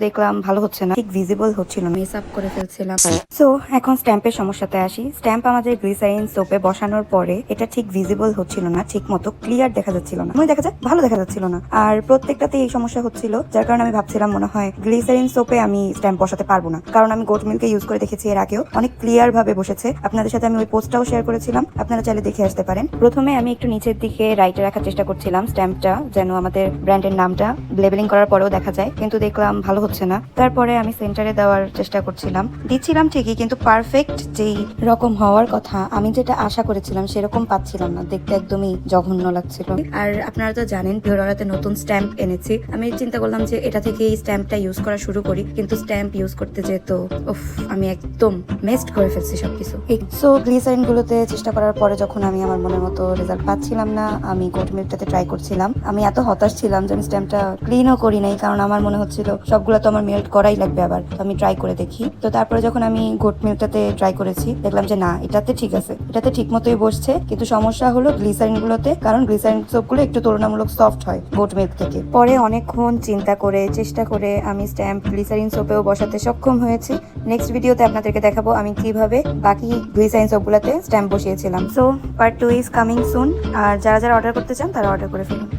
দেখলাম ভালো হচ্ছে না, ঠিক ভিজিবল হচ্ছিল না, মিস আপ করে ফেলছিলাম। সো এখন স্ট্যাম্পের সমস্যাতে আসি। স্ট্যাম্প আমাদের গ্লিসারিন সোপে বসানোর পরে এটা ঠিক ভিজিবল হচ্ছিল না, ঠিক মতো ক্লিয়ার দেখা যাচ্ছিল না, দেখা যায় ভালো দেখা যাচ্ছিল না। আর প্রত্যেকটাতে এই সমস্যা হচ্ছিল, যার কারণে আমি ভাবছিলাম মনে হয় গ্লিসারিন সোপে আমি স্ট্যাম্প বসাতে পারবো না, কারণ আমি গোট মিল্কে ইউজ করে দেখেছি, এর আগেও অনেক ক্লিয়ার ভাবে বসেছে। আপনাদের সাথে আমি ওই পোস্টটাও শেয়ার করেছিলাম, আপনারা চাইলে দেখে আসতে পারেন। প্রথমে আমি একটু নিচের দিকে রাইটে রাখার চেষ্টা করছিলাম স্ট্যাম্পটা, যেন আমাদের ব্র্যান্ডের নামটা লেবেলিং করার পরেও দেখা যায়, কিন্তু দেখলাম ভালো হচ্ছে না। তারপরে আমি সেন্টারে দেওয়ার চেষ্টা করছিলাম, দিচ্ছিলাম ঠিকই, কিন্তু পারফেক্ট যেই রকম হওয়ার কথা, আমি যেটা আশা করেছিলাম সেরকম পাচ্ছিলাম না, দেখতে একদমই জঘন্য লাগছিল। আর আপনারা তো জানেন ভিওরাতে নতুন স্ট্যাম্প এনেছি, আমি চিন্তা করলাম যে এটা থেকে এই স্ট্যাম্পটা ইউজ করা শুরু করি, কিন্তু স্ট্যাম্প ইউজ করতে যেত আমি একদম মেস্ট করে ফেলছি সবকিছু। সো গ্লিসারিন গুলোতে চেষ্টা করার পরে যখন আমি আমার মনের মতো রেজাল্ট পাচ্ছিলাম না, আমি গোট মিল্কটাতে ট্রাই করছিলাম। আমি এত হতাশ ছিলাম যে আমি স্ট্যাম্পটা ক্লিনও করি নাই, কারণ আমার মনে হচ্ছিল সবগুলো তো আমার মেল্ট করাই লাগবে আবার, তো আমি ট্রাই করে দেখি। তো তারপরে যখন আমি গোট মিল্কটাতে ট্রাই করেছি, দেখলাম যে না, এটাতে ঠিক আছে, এটাতে ঠিক মতোই বসছে, কিন্তু সমস্যা হলো গ্লিসারিন গুলোতে, কারণ গ্লিসারিন সোপগুলো একটু তুলনামূলক সফট হয় গোট মিল্ক থেকে। পরে অনেকক্ষণ চিন্তা করে চেষ্টা করে আমি স্ট্যাম্প গ্লিসারিন সোপেও বসাতে সক্ষম হয়েছি। নেক্সট ভিডিওতে আপনাদেরকে দেখাবো আমি কিভাবে বাকি গ্লিসারিন সোপগুলোতে স্ট্যাম্প বসিয়েছিলাম। So part 2 is coming soon. আর যারা যারা অর্ডার করতে চান তারা অর্ডার করে ফেলুন।